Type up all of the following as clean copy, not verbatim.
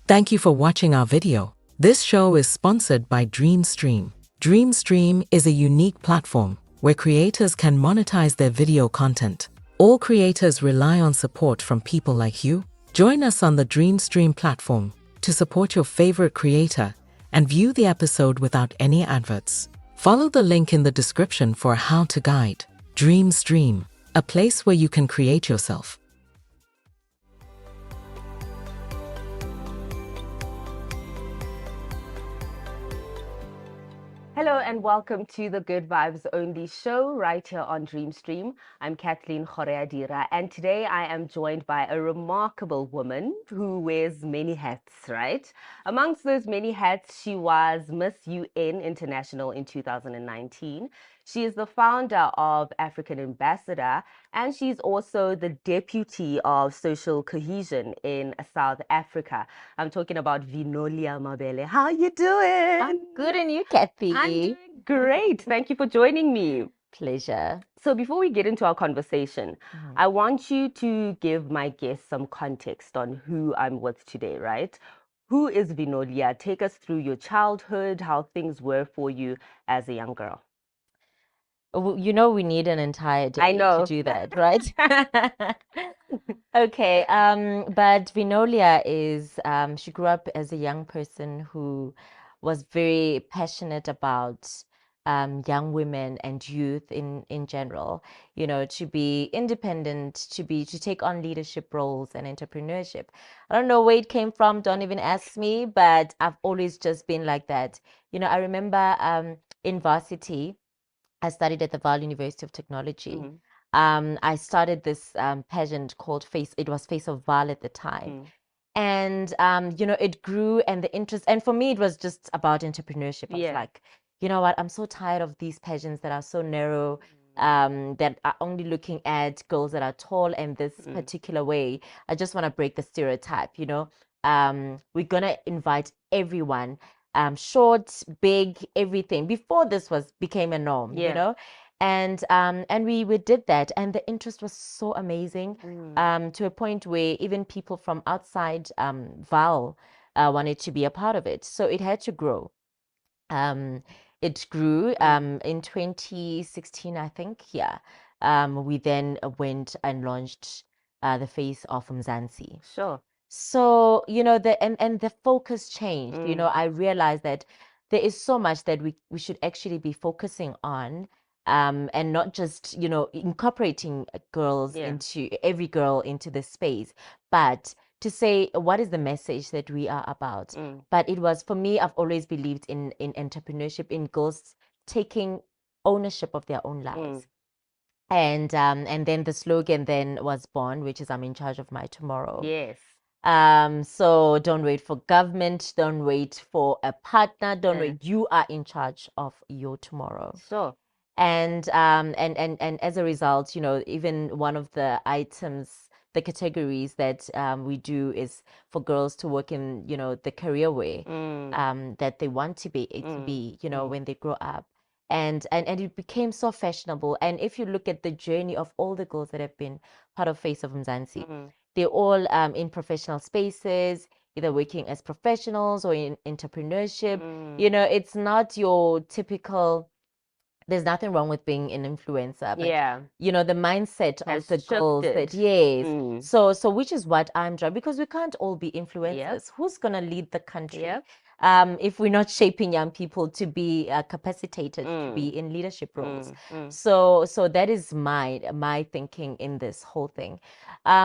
Thank you for watching our video. This show is sponsored by DreamStream. DreamStream is a unique platform where creators can monetize their video content. All creators rely on support from people like you. Join us on the DreamStream platform to support your favorite creator and view the episode without any adverts. Follow the link in the description for a how-to guide. DreamStream, a place where you can create yourself. Hello and welcome to the Good Vibes Only show right here on DreamStream. I'm Kgoroeadira, and today I am joined by a remarkable woman who wears many hats, right? Amongst those many hats, she was Miss UN International in 2019. She is the founder of African Ambassador, and she's also the deputy of social cohesion in South Africa. I'm talking about Vinolia Mabele. How are you doing? I'm good, and you, Kathy? I'm doing great. Thank you for joining me. Pleasure. So before we get into our conversation, I want you to give my guests some context on who I'm with today, right? Who is Vinolia? Take us through your childhood, how things were for you as a young girl. You know, we need an entire day I know. to do that, right? Okay. But Vinolia is, she grew up as a young person who was very passionate about young women and youth in general, you know, to be independent, to take on leadership roles and entrepreneurship. I don't know where it came from, don't even ask me, but I've always just been like that. You know, I remember in varsity, I studied at the Vaal University of Technology. I started this pageant called it was Face of Vaal at the time. And, you know, it grew, and the interest, and for me, it was just about entrepreneurship. I was like, you know what, I'm so tired of these pageants that are so narrow, that are only looking at girls that are tall and this particular way. I just want to break the stereotype, you know. We're going to invite everyone, short, big, everything, before this became a norm, you know. And we did that, and the interest was so amazing, to a point where even people from outside Val wanted to be a part of it. So it had to grow. It grew in 2016, I think. Yeah. We then went and launched the Face of Mzansi. Sure. So, you know, and the focus changed. You know, I realized that there is so much that we should actually be focusing on, and not just, you know, incorporating girls into every girl into the space, but to say what is the message that we are about. But it was, for me, I've always believed in entrepreneurship, in girls taking ownership of their own lives. And then the slogan then was born, which is, I'm in charge of my tomorrow. Yes. So don't wait for government, don't wait for a partner, don't wait. You are in charge of your tomorrow. Sure. And as a result, you know, even one of the items, the categories that we do is for girls to work in, you know, the career way that they want to be, you know, when they grow up. And it became so fashionable. And if you look at the journey of all the girls that have been part of Face of Mzansi, they're all in professional spaces, either working as professionals or in entrepreneurship. You know, it's not your typical, there's nothing wrong with being an influencer, but you know, the mindset of the girls that, so which is what I'm trying, because we can't all be influencers. Who's gonna lead the country if we're not shaping young people to be capacitated to be in leadership roles? So that is my thinking in this whole thing.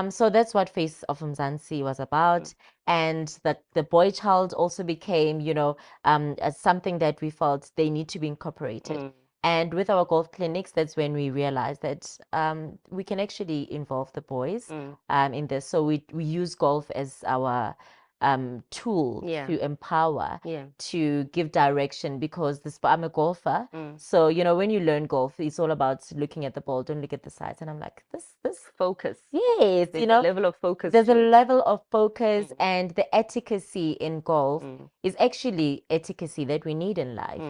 So that's what Face of Mzansi was about. And that the boy child also became, you know, as something that we felt they need to be incorporated. And with our golf clinics, that's when we realized that we can actually involve the boys in this. So we use golf as our tool to empower, to give direction, because I'm a golfer. So, you know, when you learn golf, it's all about looking at the ball, don't look at the sides. And I'm like, this focus. Yes, There's you know, a level of focus. there's a level of focus, and the efficacy in golf is actually efficacy that we need in life.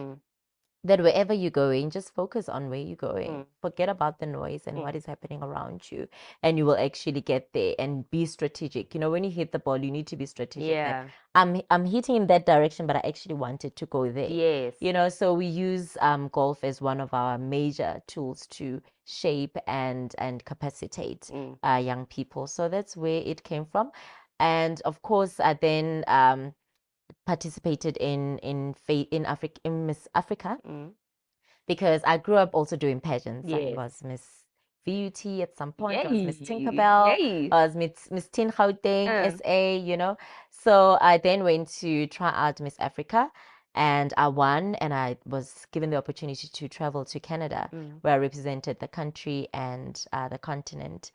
that wherever you're going, just focus on where you're going. Forget about the noise and what is happening around you, and you will actually get there. And be strategic. You know, when you hit the ball, you need to be strategic. Yeah. That I'm hitting in that direction, but I actually wanted to go there. Yes. You know, so we use golf as one of our major tools to shape and capacitate young people. So that's where it came from. And of course, I then participated in Miss Africa, because I grew up also doing pageants. I Yes. was Miss VUT at some point. I was Miss Yay. Tinkerbell. Yay. I was Miss Tin Gauteng SA, you know. So I then went to try out Miss Africa, and I won, and I was given the opportunity to travel to Canada, where I represented the country and the continent.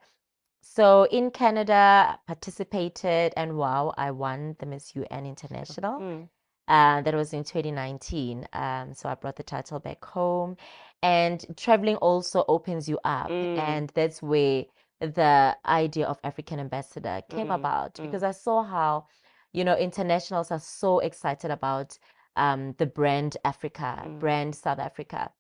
So in Canada, participated, and wow, I won the Miss UN International. That was in 2019. So I brought the title back home. And traveling also opens you up. And that's where the idea of African ambassador came about, because I saw how, you know, internationals are so excited about the brand Africa, brand South Africa.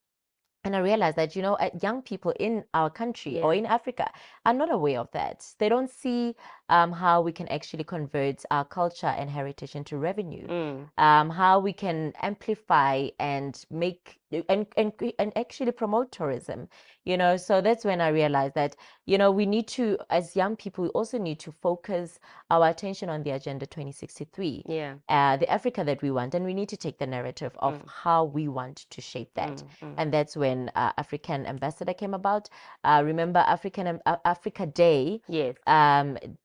And I realized that, you know, young people in our country or in Africa are not aware of that. They don't see how we can actually convert our culture and heritage into revenue, how we can amplify and make and actually promote tourism, you know. So that's when I realized that, you know, we need to, as young people, we also need to focus our attention on the Agenda 2063, the Africa that we want, and we need to take the narrative of how we want to shape that. And that's when African ambassador came about. Remember Africa Day? Yes.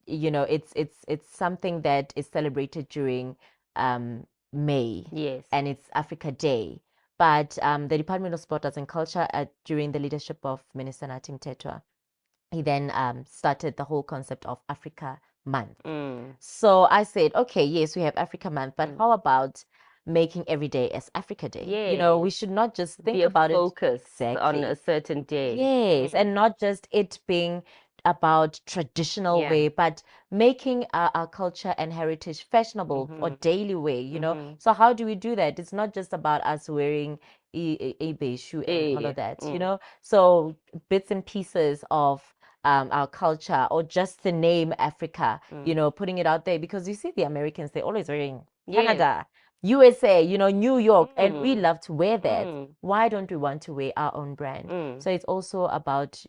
You know, it's something that is celebrated during May. Yes. And it's Africa Day. But the Department of Sport, Arts and Culture, during the leadership of Minister Natim Tetwa, he then started the whole concept of Africa Month. So I said, okay, yes, we have Africa Month, but how about making every day as Africa Day? You know, we should not just think about it. Focus on Exactly. a certain day. Yes, and not just it being about traditional way, but making our culture and heritage fashionable or daily way, you know. So how do we do that? It's not just about us wearing a beshu and all of that, you know. So bits and pieces of our culture, or just the name Africa, you know, putting it out there, because you see the Americans, they're always wearing Canada, USA, you know, New York, and we love to wear that. Why don't we want to wear our own brand? So it's also about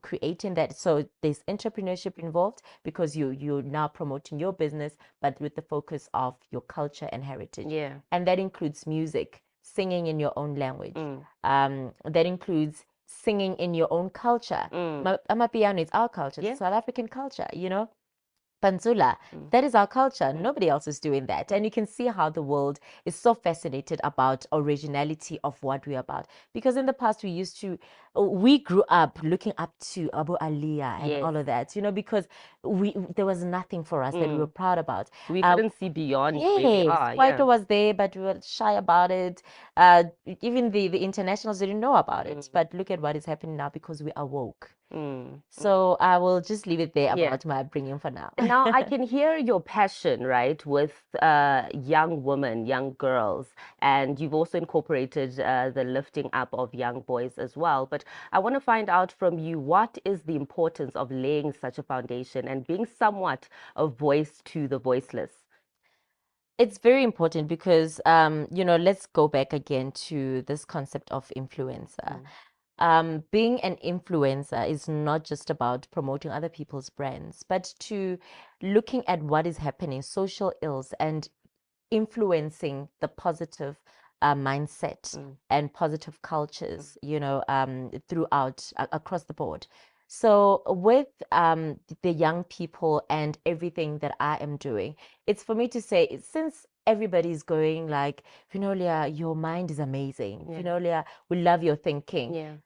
creating that. So there's entrepreneurship involved, because you're now promoting your business, but with the focus of your culture and heritage. And that includes music, singing in your own language. That includes singing in your own culture. Amapiano is our culture, it's South African culture, you know. Panzula, that is our culture. Nobody else is doing that. And you can see how the world is so fascinated about originality of what we're about. Because in the past, we grew up looking up to Abu Aliyah and all of that, you know, because there was nothing for us that we were proud about. We couldn't see beyond where we are. Kwaito was there, but we were shy about it. Even the internationals didn't know about it. But look at what is happening now, because we are woke. So I will just leave it there about my upbringing for now. Now I can hear your passion, right, with young women, young girls, and you've also incorporated the lifting up of young boys as well. But I want to find out from you, what is the importance of laying such a foundation and being somewhat a voice to the voiceless? It's very important because, you know, let's go back again to this concept of influencer. Being an influencer is not just about promoting other people's brands, but to looking at what is happening, social ills, and influencing the positive mindset and positive cultures, you know, throughout across the board. So with the young people and everything that I am doing, it's for me to say, since everybody's going like, Vinolia, your mind is amazing. Vinolia, we love your thinking.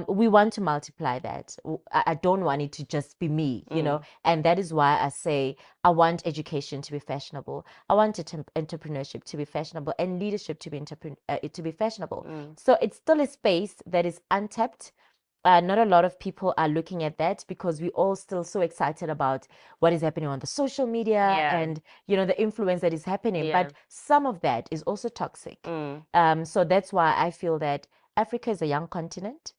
We want to multiply that. I don't want it to just be me, you know, and that is why I say I want education to be fashionable. I want entrepreneurship to be fashionable, and leadership to be fashionable. So it's still a space that is untapped, not a lot of people are looking at that because we're all still so excited about what is happening on the social media and the influence that is happening. But some of that is also toxic. So that's why I feel that Africa is a young continent.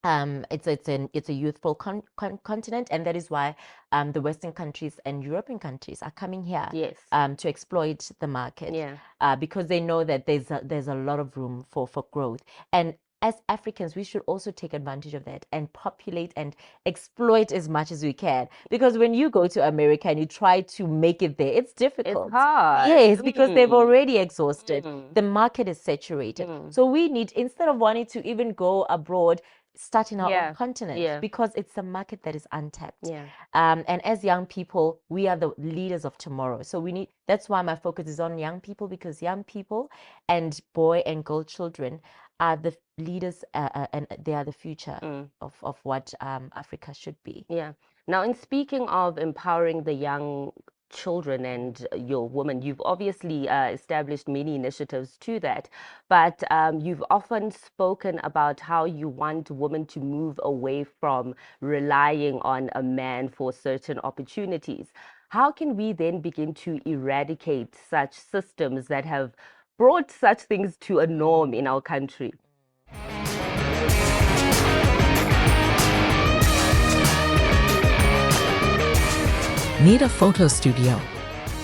It's a youthful continent, and that is why the Western countries and European countries are coming here to exploit the market because they know that there's a lot of room for growth. And as Africans, we should also take advantage of that and populate and exploit as much as we can. Because when you go to America and you try to make it there, it's difficult. It's hard. Yes, because they've already exhausted. The market is saturated. So we need, instead of wanting to even go abroad, start in our own continent because it's a market that is untapped. And as young people, we are the leaders of tomorrow. So that's why my focus is on young people, because young people and boy and girl children are the leaders and they are the future of what Africa should be. Now, in speaking of empowering the young children and your women, you've obviously established many initiatives to that, but you've often spoken about how you want women to move away from relying on a man for certain opportunities. How can we then begin to eradicate such systems that have brought such things to a norm in our country? Need a photo studio?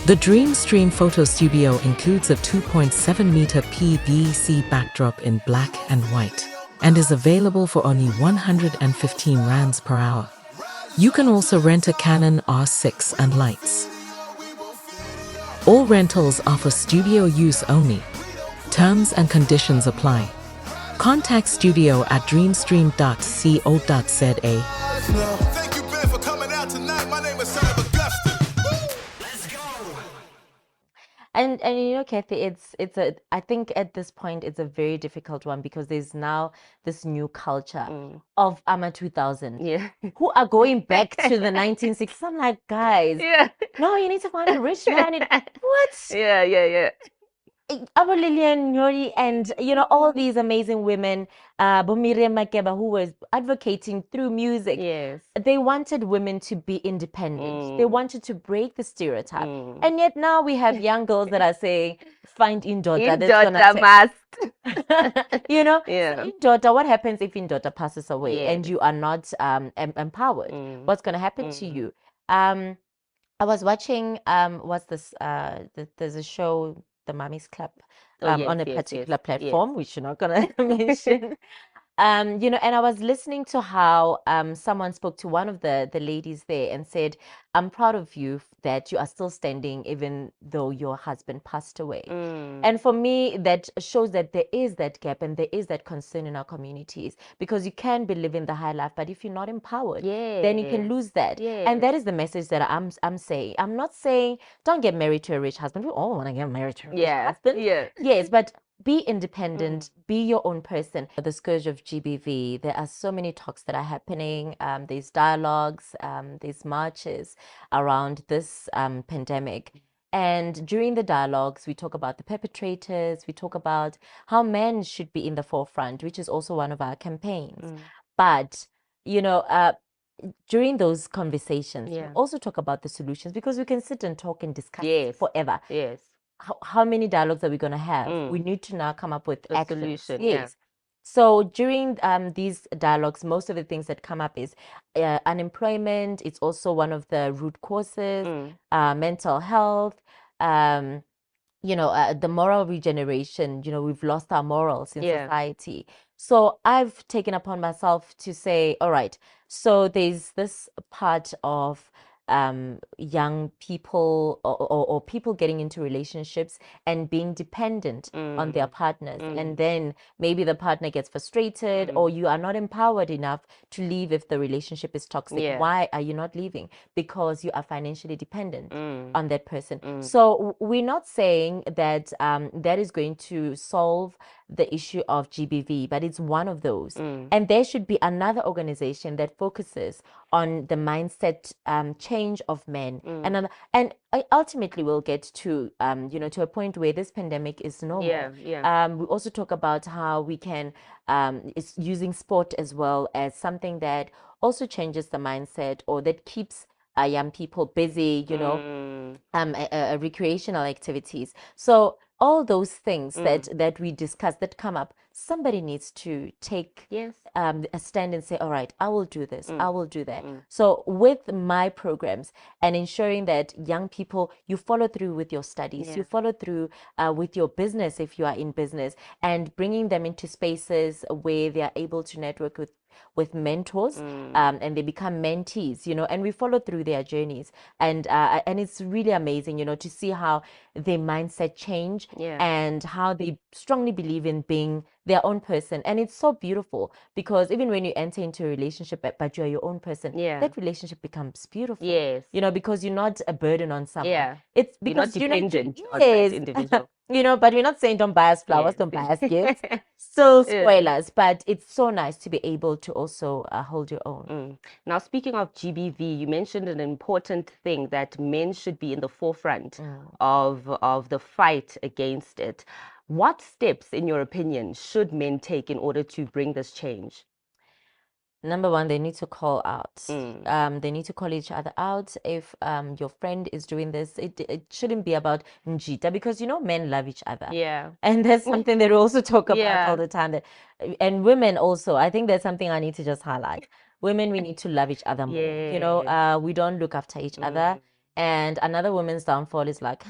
The Dreamstream Photo Studio includes a 2.7-meter PVC backdrop in black and white and is available for only 115 rands per hour. You can also rent a Canon R6 and lights. All rentals are for studio use only. Terms and conditions apply. Contact studio at dreamstream.co.za. Thank you, Ben, for coming out tonight. My name is Son of Augusta. Let's go. And Kathy, I think at this point it's a very difficult one because there's now this new culture of AMA 2000 who are going back to the 1960s. I'm like, guys, no, you need to find a rich man. What? Our Lillian Nyori and all these amazing women, Bomire Makeba, who was advocating through music. They wanted women to be independent. They wanted to break the stereotype. And yet now we have young girls that are saying, find Indota. Indota must. So Indota, what happens if Indota passes away and you are not empowered? What's going to happen to you? I was watching, what's this? There's a show, the Mommy's Club, on a particular platform, which you're not gonna mention. And I was listening to how someone spoke to one of the ladies there and said, I'm proud of you that you are still standing even though your husband passed away. And for me, that shows that there is that gap and there is that concern in our communities, because you can be living the high life, but if you're not empowered, then you can lose that. And that is the message that I'm saying. I'm not saying don't get married to a rich husband. We all want to get married to a rich husband. Yes, but be independent, be your own person. The scourge of GBV, there are so many talks that are happening. There's dialogues, there's marches around this pandemic. And during the dialogues, we talk about the perpetrators, we talk about how men should be in the forefront, which is also one of our campaigns. But, during those conversations, we also talk about the solutions, because we can sit and talk and discuss forever. How many dialogues are we going to have? We need to now come up with a solution. So during these dialogues, most of the things that come up is unemployment. It's also one of the root causes, mental health, the moral regeneration. We've lost our morals in society. So I've taken upon myself to say, all right, so there's this part of young people or people getting into relationships and being dependent on their partners. And then maybe the partner gets frustrated, or you are not empowered enough to leave if the relationship is toxic. Why are you not leaving? Because you are financially dependent on that person. So we're not saying that that is going to solve the issue of GBV, but it's one of those. And there should be another organization that focuses on the mindset change of men. And ultimately we'll get to, to a point where this pandemic is normal. We also talk about how we can, is using sport as well as something that also changes the mindset, or that keeps young people busy, recreational activities. So all those things that we discuss that come up, somebody needs to take a stand and say, all right, I will do this, I will do that. So with my programs and ensuring that young people, you follow through with your studies, you follow through with your business if you are in business, and bringing them into spaces where they are able to network with mentors, and they become mentees, and we follow through their journeys, and it's really amazing, to see how their mindset change, and how they strongly believe in being their own person. And it's so beautiful, because even when you enter into a relationship but you're your own person, that relationship becomes beautiful. Because you're not a burden on someone. It's because you're not dependent on yes, that individual. but we're not saying don't buy us flowers, don't buy us gifts, still spoilers, but it's so nice to be able to also hold your own. Now, speaking of GBV, you mentioned an important thing, that men should be in the forefront of the fight against it. What steps, in your opinion, should men take in order to bring this change? Number one, they need to call out. They need to call each other out. If your friend is doing this, it shouldn't be about njita, because men love each other. And that's something that we also talk about all the time. And women also, I think that's something I need to just highlight. Women, we need to love each other more. We don't look after each other. And another woman's downfall is like,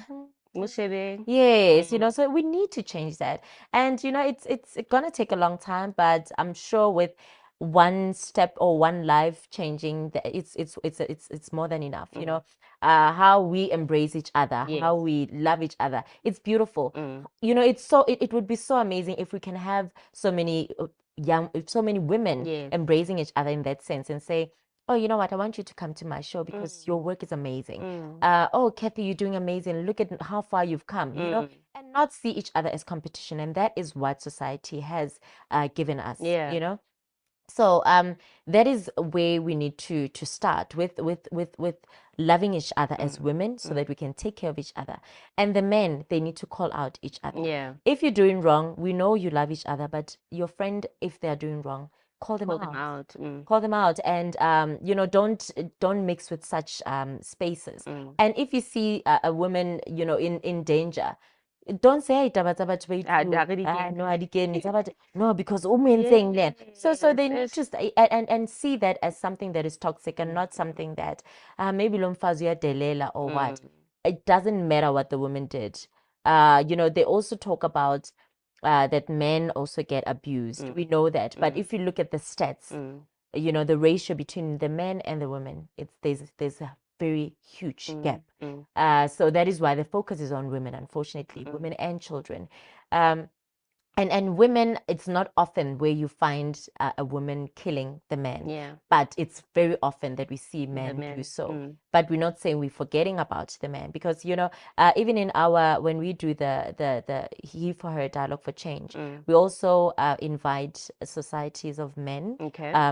yes, so we need to change that. And it's gonna take a long time, but I'm sure with one step or one life changing, it's more than enough. How we embrace each other, how we love each other, it's beautiful. It would be so amazing if we can have so many women embracing each other in that sense, and say, oh, you know what, I want you to come to my show because your work is amazing. Oh, Kathy, you're doing amazing. Look at how far you've come, and not see each other as competition. And that is what society has given us, So that is where we need to start with loving each other as women, so that we can take care of each other. And the men, they need to call out each other. If you're doing wrong, we know you love each other, but your friend, if they're doing wrong, call them out. Call them out, and don't mix with such spaces. And if you see a woman in danger, don't say no, because saying that. So they need to and see that as something that is toxic, and not something that maybe lomfazi delela or what. It doesn't matter what the woman did. They also talk about that men also get abused. We know that. But if you look at the stats, the ratio between the men and the women, there's a very huge gap. So that is why the focus is on women, unfortunately, women and children. And women, it's not often where you find a woman killing the man, but it's very often that we see men do so. But we're not saying we're forgetting about the man, because even in when we do the He for Her Dialogue for Change, we also invite societies of men,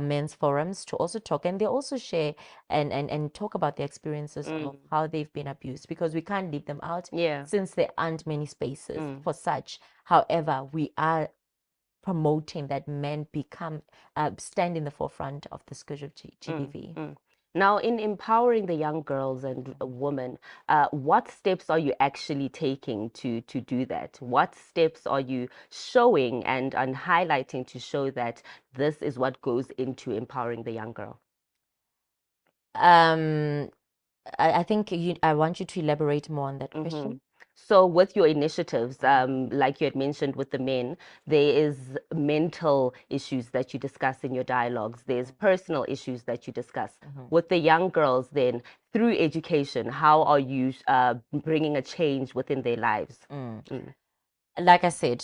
men's forums, to also talk, and they also share and talk about their experiences of how they've been abused, because we can't leave them out, since there aren't many spaces for such. However, we are promoting that men stand in the forefront of the scourge of GBV. Now, in empowering the young girls and women, what steps are you actually taking to do that? What steps are you showing and highlighting to show that this is what goes into empowering the young girl? I think I want you to elaborate more on that question. So with your initiatives, like you had mentioned with the men, there is mental issues that you discuss in your dialogues. There's personal issues that you discuss. With the young girls then, through education, how are you bringing a change within their lives? Like I said,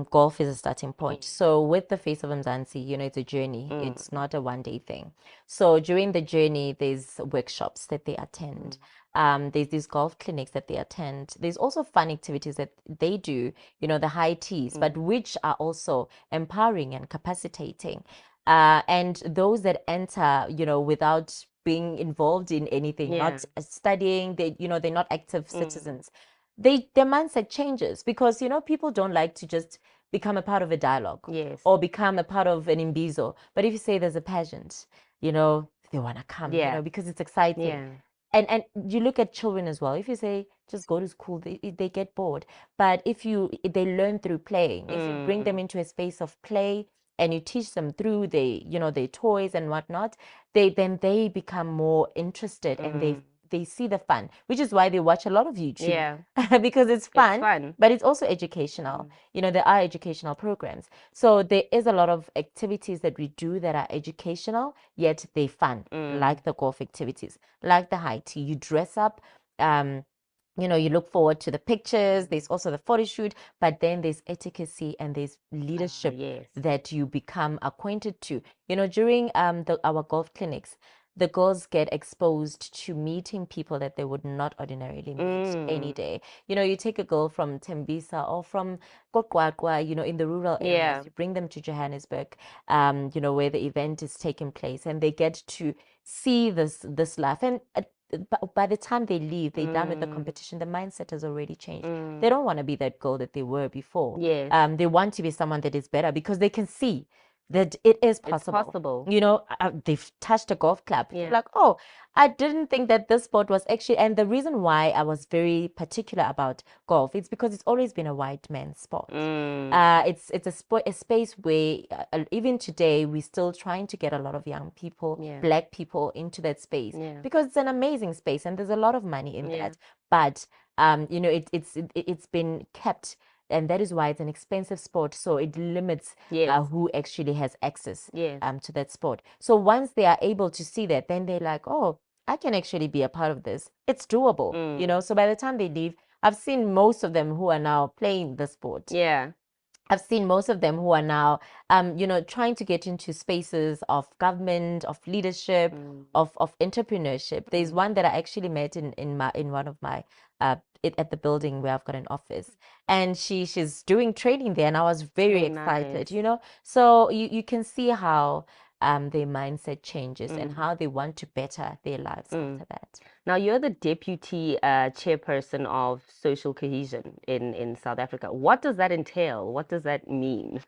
golf is a starting point. So with the Face of Mzansi, it's a journey. It's not a one-day thing. So during the journey, there's workshops that they attend. There's these golf clinics that they attend. There's also fun activities that they do, the high teas, but which are also empowering and capacitating. And those that enter, without being involved in anything, not studying, they're not active citizens. Their mindset changes because, people don't like to just become a part of a dialogue or become a part of an imbizo. But if you say there's a pageant, they want to come, because it's exciting. And you look at children as well. If you say just go to school, they get bored. But if they learn through playing. If you bring them into a space of play and you teach them through their toys and whatnot, then they become more interested and they see the fun, which is why they watch a lot of YouTube because it's fun, but it's also educational. There are educational programs. So there is a lot of activities that we do that are educational, yet they're fun, like the golf activities, like the high tea. You dress up, you look forward to the pictures. There's also the photo shoot, but then there's etiquette and there's leadership that you become acquainted to. During our golf clinics, the girls get exposed to meeting people that they would not ordinarily meet any day. You take a girl from Tembisa or from Kgoroeadira, in the rural areas, you bring them to Johannesburg, where the event is taking place, and they get to see this life. And by the time they leave, they're done with the competition, the mindset has already changed. They don't want to be that girl that they were before. They want to be someone that is better because they can see that it is possible. It's possible. They've touched a golf club. You're like, oh, I didn't think that this sport was actually, and the reason why I was very particular about golf is because it's always been a white man's sport. It's a space where even today we're still trying to get a lot of young people, black people, into that space because it's an amazing space and there's a lot of money in that. But it's been kept. And that is why it's an expensive sport. So it limits who actually has access to that sport. So once they are able to see that, then they're like, oh, I can actually be a part of this. It's doable, So by the time they leave, I've seen most of them who are now playing the sport. I've seen most of them who are now, trying to get into spaces of government, of leadership, of entrepreneurship. There's one that I actually met in one of my at the building where I've got an office, and she's doing training there, and I was very excited. Nice. So you can see how their mindset changes and how they want to better their lives after that. Now, you're the deputy chairperson of social cohesion in South Africa. What does that entail? What does that mean?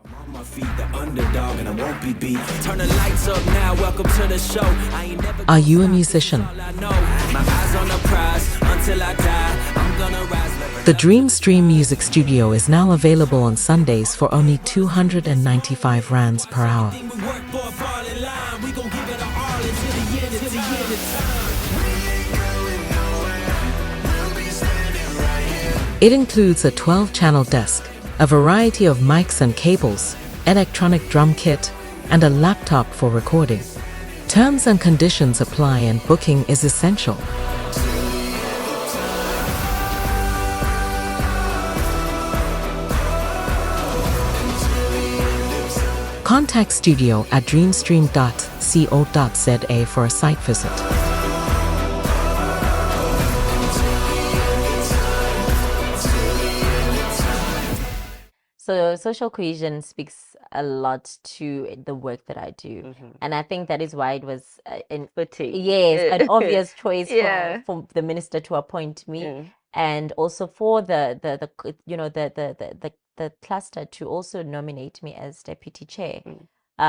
I'm on my feet, the underdog, and I won't be beat. Turn the lights up now, welcome to the show. I ain't never Are you a musician? My eyes on the prize until I die. I'm gonna rise. The Dream Stream Music Studio is now available on Sundays for only 295 rands per hour. We work for a ball in line. We gon' give it all until the end of time. It includes a 12-channel desk, a variety of mics and cables, electronic drum kit, and a laptop for recording. Terms and conditions apply and booking is essential. Contact studio at dreamstream.co.za for a site visit. So social cohesion speaks a lot to the work that I do. And I think that is why it was an obvious choice for the minister to appoint me, and also for the cluster to also nominate me as deputy chair,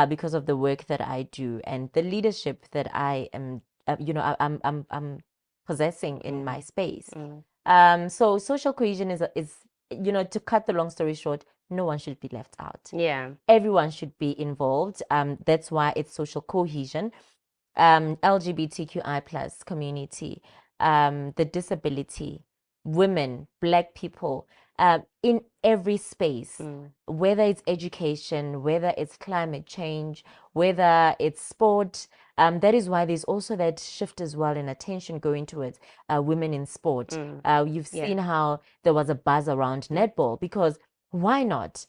because of the work that I do and the leadership that I am I'm possessing in my space. So social cohesion is to cut the long story short, no one should be left out. Everyone should be involved. That's why it's social cohesion. LGBTQI plus community, the disability, women, black people, in every space, whether it's education, whether it's climate change, whether it's sport. That is why there's also that shift as well in attention going towards women in sport. You've seen how there was a buzz around netball, because why not?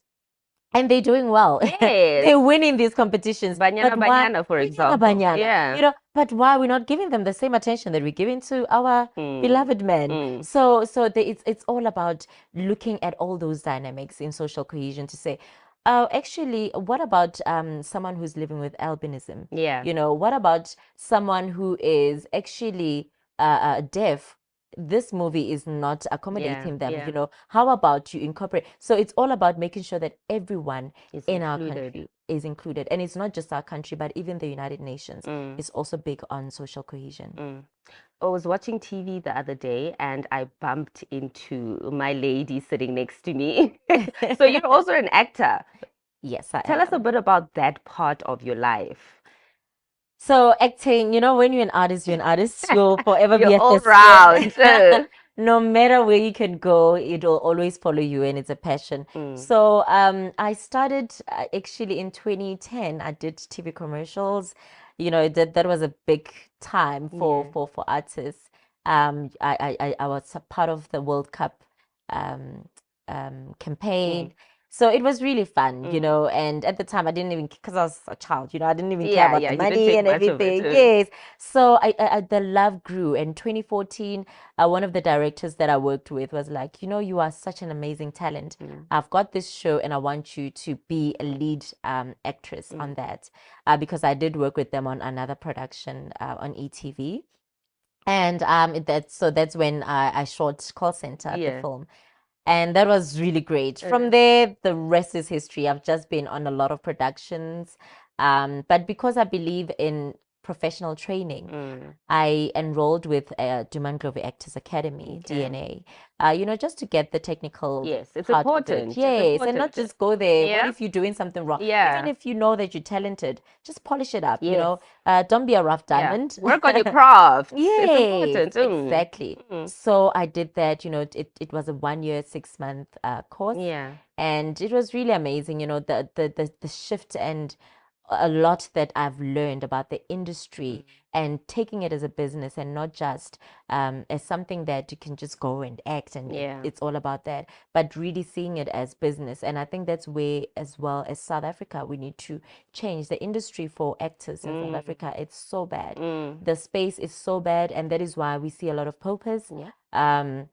and they're doing well. Yes. They're winning these competitions. Banyana But why? Banyana, for Banyana example. Banyana. Yeah. You know, but why we're not giving them the same attention that we're giving to our beloved men? So it's all about looking at all those dynamics in social cohesion to say, oh, actually, what about someone who's living with albinism? Yeah. You know, what about someone who is actually deaf? This movie is not accommodating them. yeah. You know, how about you incorporate? So it's all about making sure that everyone Is in our included. country is included, and it's not just our country, but even the United Nations is also big on social cohesion. I was watching TV the other day and I bumped into my lady sitting next to me. So you're also an actor. Yes, I Tell us a am. bit about that part of your life. So acting, you know, when you're an artist, you'll forever be You're a all thespian. round. No matter where you can go, it'll always follow you, and it's a passion. So I started actually in 2010. I did TV commercials. You know, that was a big time for artists. I was a part of the World Cup um, campaign. So it was really fun, you know, and at the time I didn't even, because I was a child, you know, I didn't even care about the you didn't money think and much of it. everything. Yes. So the love grew. In 2014, one of the directors that I worked with was like, you know, you are such an amazing talent. I've got this show and I want you to be a lead actress on that, because I did work with them on another production on ETV. And that's when I shot Call Center, the Yeah. film. And that was really great. From there, the rest is history. I've just been on a lot of productions. But because I believe in professional training, I enrolled with Duman Global Actors Academy, DNA, you know, just to get the technical Yes, it's part of important. it. It's Yes, and not important. just go there. What Yeah. if you're doing something wrong? Yeah. Even if you know that you're talented, just polish it up, you Yes. know. Don't be a rough Yeah. diamond. Work on your craft. It's Yes, important. exactly. So I did that, you know, it was a 1 year, 6 month course. Yeah. And it was really amazing, you know, the shift and a lot that I've learned about the industry and taking it as a business and not just as something that you can just go and act and Yeah. it's all about that, but really seeing it as business. And I think that's where, as well as South Africa, we need to change the industry for actors in South Africa. It's so bad. The space is so bad, and that is why we see a lot of paupers. Yeah. And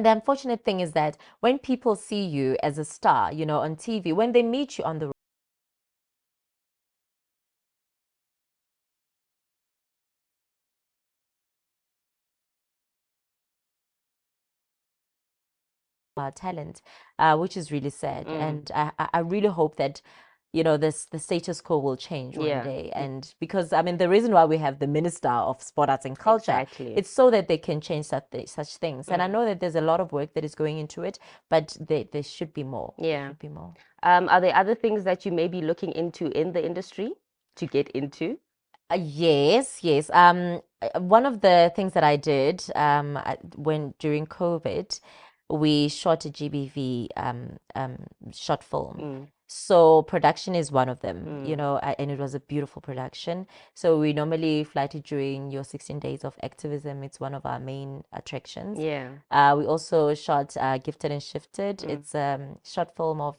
the unfortunate thing is that when people see you as a star, you know, on TV, when they meet you on the talent, which is really sad. And I really hope that, you know, the status quo will change one day. And because, I mean, the reason why we have the Minister of Sport, Arts and Culture, Exactly. it's so that they can change such things. And I know that there's a lot of work that is going into it, but there should be more. Yeah. There should be more. Are there other things that you may be looking into in the industry to get into? Yes, yes. One of the things that I did when during COVID, we shot a GBV short film. So production is one of them, you know, and it was a beautiful production. So we normally fly to during your 16 days of activism. It's one of our main attractions. Yeah. We also shot Gifted and Shifted. It's a short film of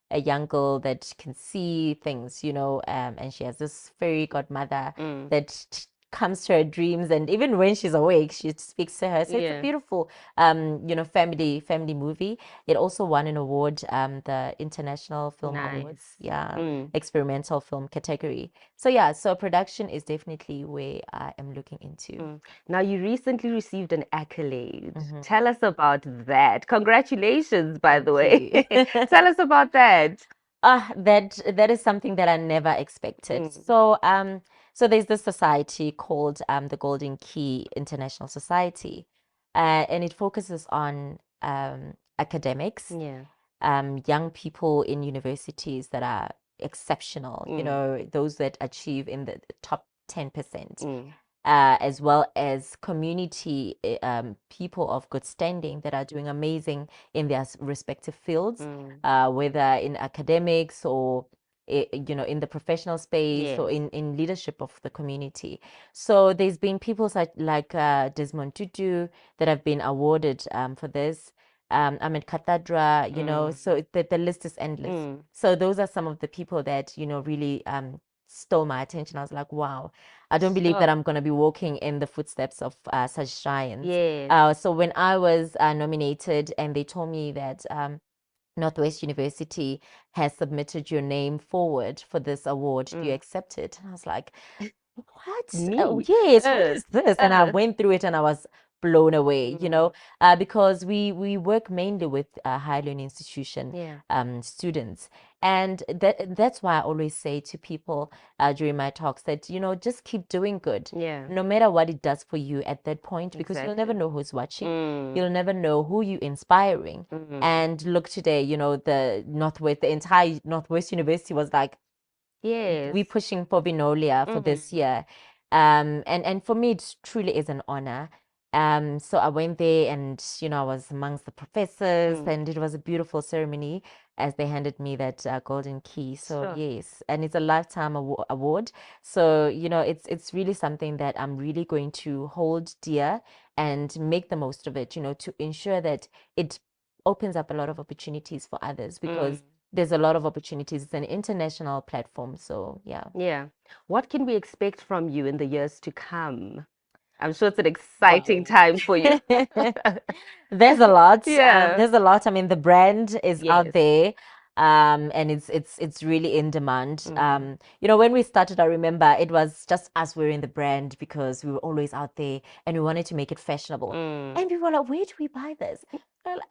a young girl that can see things, you know, and she has this fairy godmother that comes to her dreams, and even when she's awake, she speaks to her. So it's a beautiful, you know, family movie. It also won an award, the International Film Awards, experimental film category. So yeah, so production is definitely where I am looking into. Now, you recently received an accolade. Tell us about that. Congratulations, by the way. Tell us about that. That is something that I never expected. So there's this society called the Golden Key International Society, and it focuses on academics, young people in universities that are exceptional, you know, those that achieve in the top 10%. As well as community people of good standing that are doing amazing in their respective fields, whether in academics or you know, in the professional space or in leadership of the community. So there's been people such like Desmond Tutu that have been awarded for this. I'm at Kgoroeadira, you know, so the list is endless. So those are some of the people that, you know, really stole my attention. I was like, wow, I don't believe that I'm going to be walking in the footsteps of such giants. Yes. So when I was nominated and they told me that Northwest University has submitted your name forward for this award, do you accept it? And I was like, what? Oh, Me? yes, what is this? And I uh. went through it and I was blown away, you know, because we work mainly with higher learning institution students. And that's why I always say to people during my talks that, you know, just keep doing good. Yeah. No matter what it does for you at that point, because you'll never Exactly. know who's watching. You'll never know who you're inspiring. And look today, you know, the entire Northwest University was like, Yes. we're pushing for Vinolia for this year. And for me, it truly is an honor. So I went there and, you know, I was amongst the professors and it was a beautiful ceremony as they handed me that golden key. So Sure. yes, and it's a lifetime award. So, you know, it's really something that I'm really going to hold dear and make the most of it, you know, to ensure that it opens up a lot of opportunities for others because there's a lot of opportunities. It's an international platform. So yeah. Yeah. What can we expect from you in the years to come? I'm sure it's an exciting time for you. There's a lot. Yeah. There's a lot. I mean, the brand is out Yes. there. And it's really in demand. You know, when we started, I remember it was just us wearing the brand because we were always out there and we wanted to make it fashionable. And people were like, where do we buy this?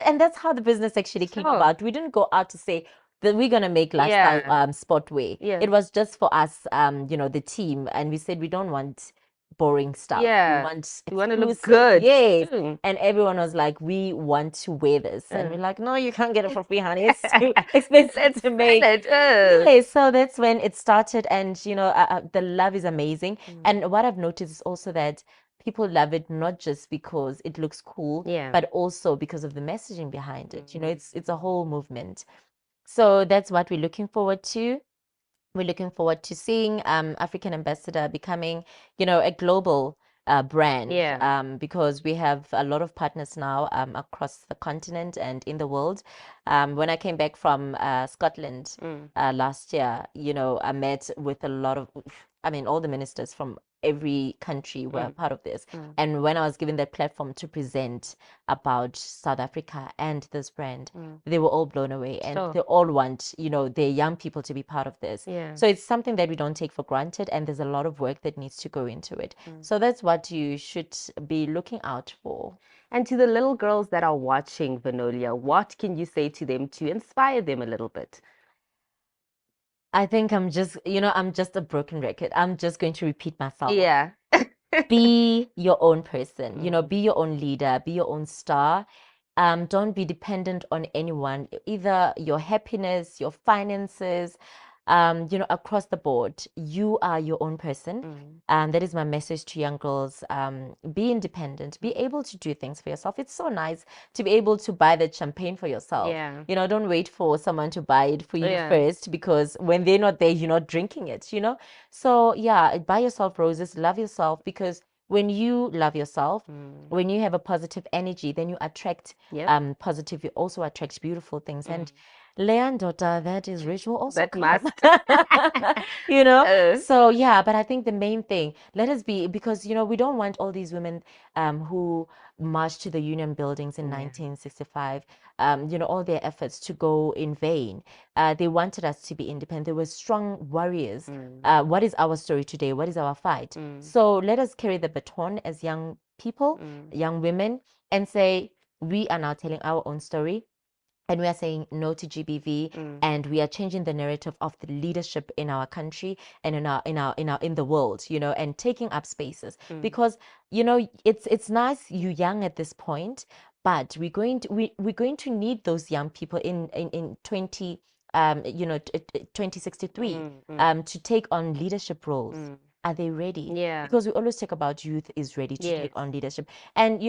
And that's how the business actually came Sure. about. We didn't go out to say that we're gonna make lifestyle sport wear. Yeah. It was just for us, you know, the team, and we said we don't want boring stuff. Yeah. We want You want to look exclusive. good. Yes. And everyone was like, we want to wear this. And we're like, no, you can't get it for free, honey. It's too expensive to make. Yeah, so that's when it started. And, you know, the love is amazing. And what I've noticed is also that people love it not just because it looks cool, but also because of the messaging behind it. You know, it's a whole movement. So that's what we're looking forward to. We're looking forward to seeing African Ambassador becoming, you know, a global brand. Because we have a lot of partners now across the continent and in the world. When I came back from Scotland last year, you know, I met with a lot of, I mean, all the ministers from every country were part of this. And when I was given that platform to present about South Africa and this brand, they were all blown away and they all want, you know, their young people to be part of this. So it's something that we don't take for granted and there's a lot of work that needs to go into it. So that's what you should be looking out for. And to the little girls that are watching Vinolia, what can you say to them to inspire them a little bit? I think I'm just, you know, I'm just a broken record. I'm just going to repeat myself. Yeah. Be your own person, you know, be your own leader, be your own star. Don't be dependent on anyone, either your happiness, your finances, you know, across the board. You are your own person. That is my message to young girls. Be independent, be able to do things for yourself. It's so nice to be able to buy that champagne for yourself. You know, don't wait for someone to buy it for you first, because when they're not there, you're not drinking it, you know? So yeah, buy yourself roses, love yourself, because when you love yourself, when you have a positive energy, then you attract positive, you also attract beautiful things. And Leandota, that is rich, will also That come. must. You know? So yeah, but I think the main thing, let us be, because, you know, we don't want all these women who marched to the union buildings in 1965, you know, all their efforts to go in vain. They wanted us to be independent. They were strong warriors. What is our story today? What is our fight? So let us carry the baton as young people, young women, and say, we are now telling our own story. And we are saying no to GBV, and we are changing the narrative of the leadership in our country and in the world, you know, and taking up spaces. Because, you know, it's nice you young at this point, but we're going to need those young people in 20 you know 2063 to take on leadership roles. are they ready? Yeah. Because we always talk about youth is ready to Yes. take on leadership. And,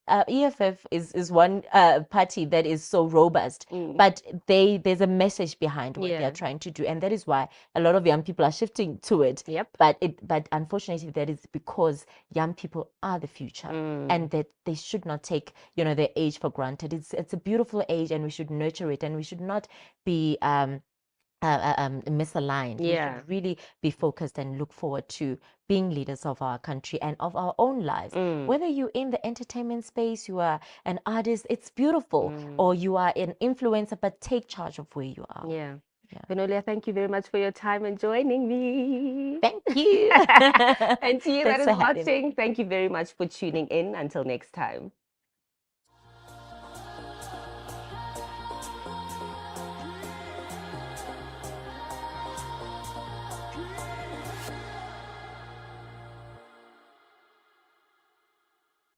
EFF is one party that is so robust, but there's a message behind what they're trying to do. And that is why a lot of young people are shifting to it. Yep. But unfortunately, that is because young people are the future, and that they should not take, their age for granted. It's a beautiful age, and we should nurture it, and we should not be misaligned. We Yeah. should really be focused and look forward to being leaders of our country and of our own lives. Whether you're in the entertainment space, you are an artist, it's beautiful, or you are an influencer, but take charge of where you are. Yeah. Venolia, thank you very much for your time and joining me. Thank you. And to you that Thanks is for having me. watching, thank you very much for tuning in. Until next time.